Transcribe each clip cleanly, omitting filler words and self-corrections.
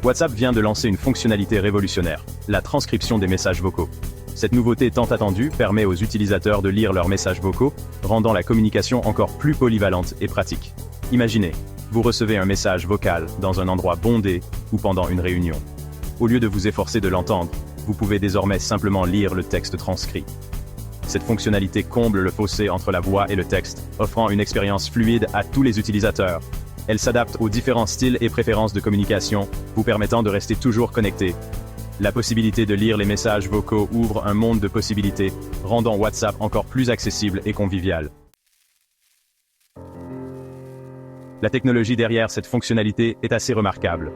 WhatsApp vient de lancer une fonctionnalité révolutionnaire, la transcription des messages vocaux. Cette nouveauté tant attendue permet aux utilisateurs de lire leurs messages vocaux, rendant la communication encore plus polyvalente et pratique. Imaginez, vous recevez un message vocal dans un endroit bondé ou pendant une réunion. Au lieu de vous efforcer de l'entendre, vous pouvez désormais simplement lire le texte transcrit. Cette fonctionnalité comble le fossé entre la voix et le texte, offrant une expérience fluide à tous les utilisateurs. Elle s'adapte aux différents styles et préférences de communication, vous permettant de rester toujours connecté. La possibilité de lire les messages vocaux ouvre un monde de possibilités, rendant WhatsApp encore plus accessible et convivial. La technologie derrière cette fonctionnalité est assez remarquable.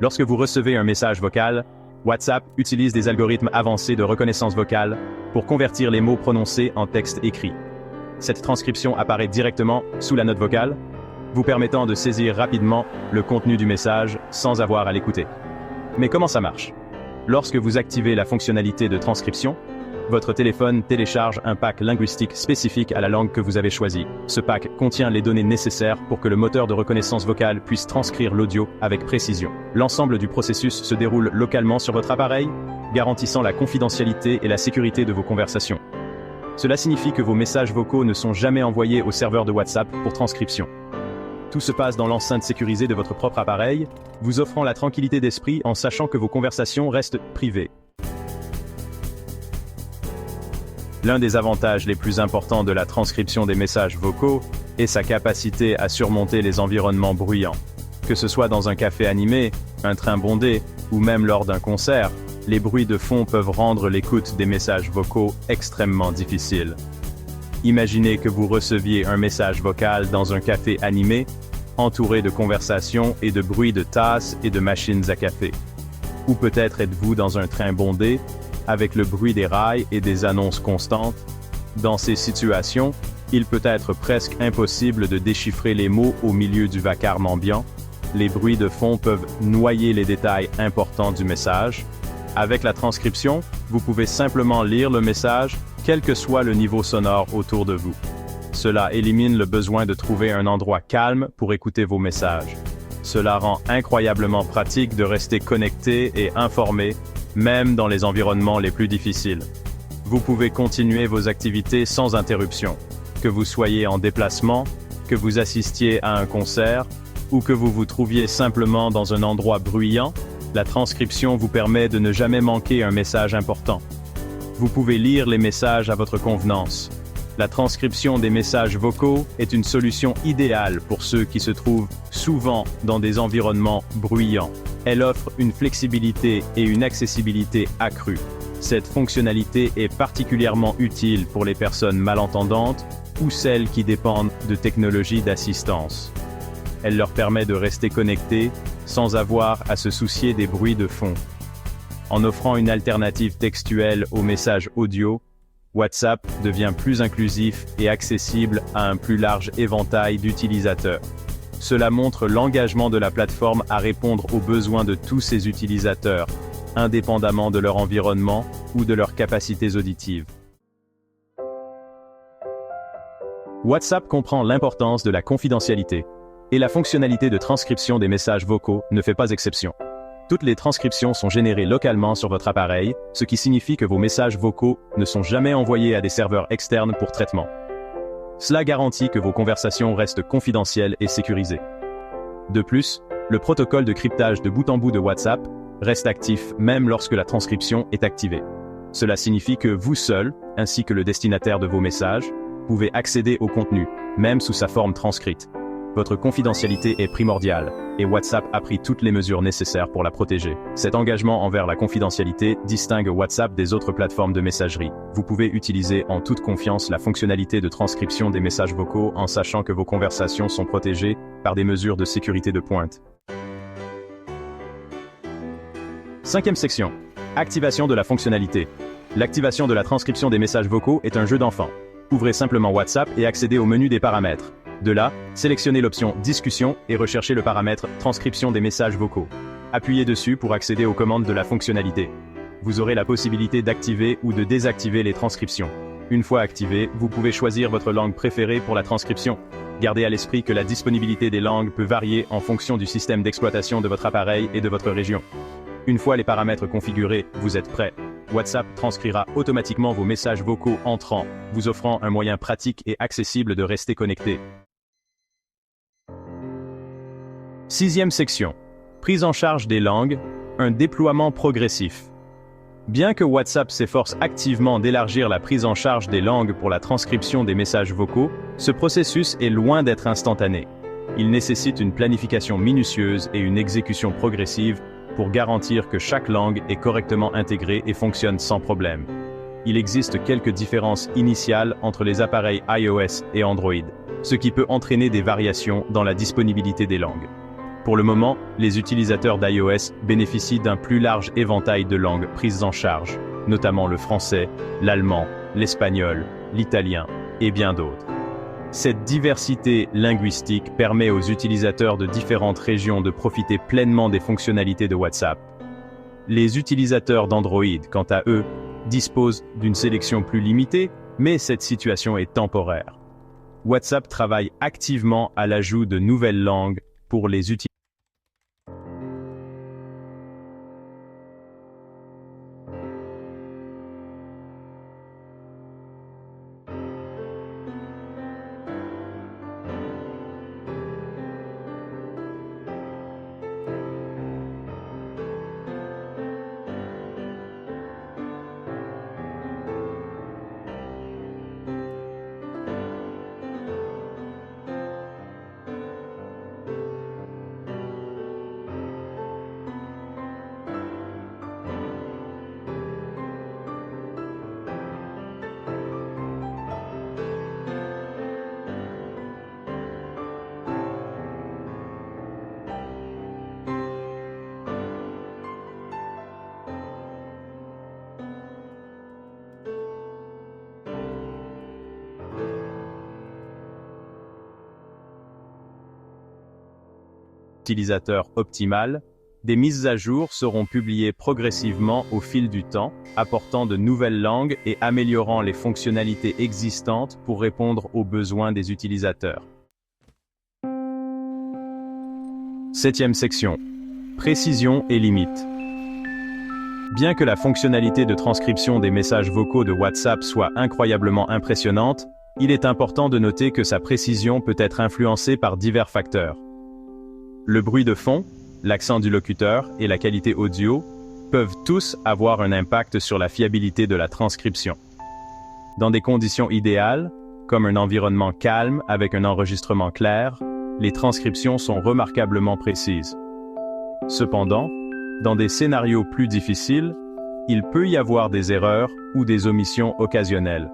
Lorsque vous recevez un message vocal, WhatsApp utilise des algorithmes avancés de reconnaissance vocale pour convertir les mots prononcés en texte écrit. Cette transcription apparaît directement sous la note vocale, vous permettant de saisir rapidement le contenu du message sans avoir à l'écouter. Mais comment ça marche? Lorsque vous activez la fonctionnalité de transcription, votre téléphone télécharge un pack linguistique spécifique à la langue que vous avez choisie. Ce pack contient les données nécessaires pour que le moteur de reconnaissance vocale puisse transcrire l'audio avec précision. L'ensemble du processus se déroule localement sur votre appareil, garantissant la confidentialité et la sécurité de vos conversations. Cela signifie que vos messages vocaux ne sont jamais envoyés au serveur de WhatsApp pour transcription. Tout se passe dans l'enceinte sécurisée de votre propre appareil, vous offrant la tranquillité d'esprit en sachant que vos conversations restent privées. L'un des avantages les plus importants de la transcription des messages vocaux est sa capacité à surmonter les environnements bruyants. Que ce soit dans un café animé, un train bondé ou même lors d'un concert, les bruits de fond peuvent rendre l'écoute des messages vocaux extrêmement difficile. Imaginez que vous receviez un message vocal dans un café animé, entouré de conversations et de bruits de tasses et de machines à café. Ou peut-être êtes-vous dans un train bondé, avec le bruit des rails et des annonces constantes. Dans ces situations, il peut être presque impossible de déchiffrer les mots au milieu du vacarme ambiant. Les bruits de fond peuvent noyer les détails importants du message. Avec la transcription, vous pouvez simplement lire le message, quel que soit le niveau sonore autour de vous. Cela élimine le besoin de trouver un endroit calme pour écouter vos messages. Cela rend incroyablement pratique de rester connecté et informé, même dans les environnements les plus difficiles. Vous pouvez continuer vos activités sans interruption. Que vous soyez en déplacement, que vous assistiez à un concert, ou que vous vous trouviez simplement dans un endroit bruyant, la transcription vous permet de ne jamais manquer un message important. Vous pouvez lire les messages à votre convenance. La transcription des messages vocaux est une solution idéale pour ceux qui se trouvent souvent dans des environnements bruyants. Elle offre une flexibilité et une accessibilité accrues. Cette fonctionnalité est particulièrement utile pour les personnes malentendantes ou celles qui dépendent de technologies d'assistance. Elle leur permet de rester connectés sans avoir à se soucier des bruits de fond. En offrant une alternative textuelle aux messages audio, WhatsApp devient plus inclusif et accessible à un plus large éventail d'utilisateurs. Cela montre l'engagement de la plateforme à répondre aux besoins de tous ses utilisateurs, indépendamment de leur environnement ou de leurs capacités auditives. WhatsApp comprend l'importance de la confidentialité, et la fonctionnalité de transcription des messages vocaux ne fait pas exception. Toutes les transcriptions sont générées localement sur votre appareil, ce qui signifie que vos messages vocaux ne sont jamais envoyés à des serveurs externes pour traitement. Cela garantit que vos conversations restent confidentielles et sécurisées. De plus, le protocole de cryptage de bout en bout de WhatsApp reste actif même lorsque la transcription est activée. Cela signifie que vous seul, ainsi que le destinataire de vos messages, pouvez accéder au contenu, même sous sa forme transcrite. Votre confidentialité est primordiale, et WhatsApp a pris toutes les mesures nécessaires pour la protéger. Cet engagement envers la confidentialité distingue WhatsApp des autres plateformes de messagerie. Vous pouvez utiliser en toute confiance la fonctionnalité de transcription des messages vocaux en sachant que vos conversations sont protégées par des mesures de sécurité de pointe. Cinquième section. Activation de la fonctionnalité. L'activation de la transcription des messages vocaux est un jeu d'enfant. Ouvrez simplement WhatsApp et accédez au menu des paramètres. De là, sélectionnez l'option « Discussion » et recherchez le paramètre « Transcription des messages vocaux ». Appuyez dessus pour accéder aux commandes de la fonctionnalité. Vous aurez la possibilité d'activer ou de désactiver les transcriptions. Une fois activé, vous pouvez choisir votre langue préférée pour la transcription. Gardez à l'esprit que la disponibilité des langues peut varier en fonction du système d'exploitation de votre appareil et de votre région. Une fois les paramètres configurés, vous êtes prêt. WhatsApp transcrira automatiquement vos messages vocaux entrants, vous offrant un moyen pratique et accessible de rester connecté. Sixième section. Prise en charge des langues, un déploiement progressif. Bien que WhatsApp s'efforce activement d'élargir la prise en charge des langues pour la transcription des messages vocaux, ce processus est loin d'être instantané. Il nécessite une planification minutieuse et une exécution progressive pour garantir que chaque langue est correctement intégrée et fonctionne sans problème. Il existe quelques différences initiales entre les appareils iOS et Android, ce qui peut entraîner des variations dans la disponibilité des langues. Pour le moment, les utilisateurs d'iOS bénéficient d'un plus large éventail de langues prises en charge, notamment le français, l'allemand, l'espagnol, l'italien et bien d'autres. Cette diversité linguistique permet aux utilisateurs de différentes régions de profiter pleinement des fonctionnalités de WhatsApp. Les utilisateurs d'Android, quant à eux, disposent d'une sélection plus limitée, mais cette situation est temporaire. WhatsApp travaille activement à l'ajout de nouvelles langues pour les utilisateurs. Utilisateur optimal, des mises à jour seront publiées progressivement au fil du temps, apportant de nouvelles langues et améliorant les fonctionnalités existantes pour répondre aux besoins des utilisateurs. Septième section. Précision et limites. Bien que la fonctionnalité de transcription des messages vocaux de WhatsApp soit incroyablement impressionnante, il est important de noter que sa précision peut être influencée par divers facteurs. Le bruit de fond, l'accent du locuteur et la qualité audio peuvent tous avoir un impact sur la fiabilité de la transcription. Dans des conditions idéales, comme un environnement calme avec un enregistrement clair, les transcriptions sont remarquablement précises. Cependant, dans des scénarios plus difficiles, il peut y avoir des erreurs ou des omissions occasionnelles.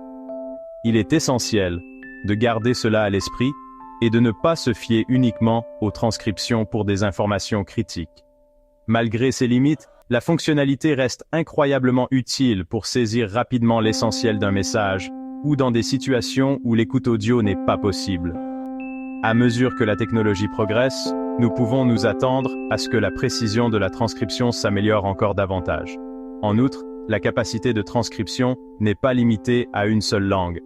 Il est essentiel de garder cela à l'esprit et de ne pas se fier uniquement aux transcriptions pour des informations critiques. Malgré ces limites, la fonctionnalité reste incroyablement utile pour saisir rapidement l'essentiel d'un message, ou dans des situations où l'écoute audio n'est pas possible. À mesure que la technologie progresse, nous pouvons nous attendre à ce que la précision de la transcription s'améliore encore davantage. En outre, la capacité de transcription n'est pas limitée à une seule langue.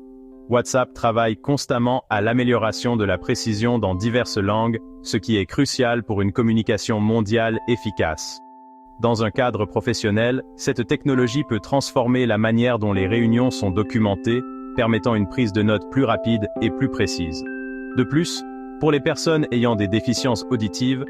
WhatsApp travaille constamment à l'amélioration de la précision dans diverses langues, ce qui est crucial pour une communication mondiale efficace. Dans un cadre professionnel, cette technologie peut transformer la manière dont les réunions sont documentées, permettant une prise de notes plus rapide et plus précise. De plus, pour les personnes ayant des déficiences auditives,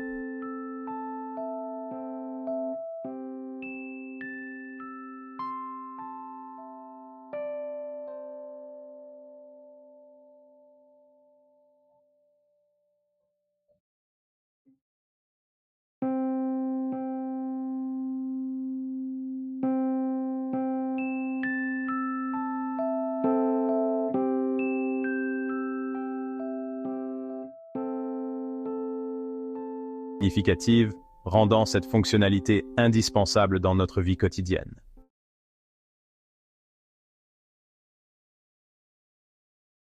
significative, rendant cette fonctionnalité indispensable dans notre vie quotidienne.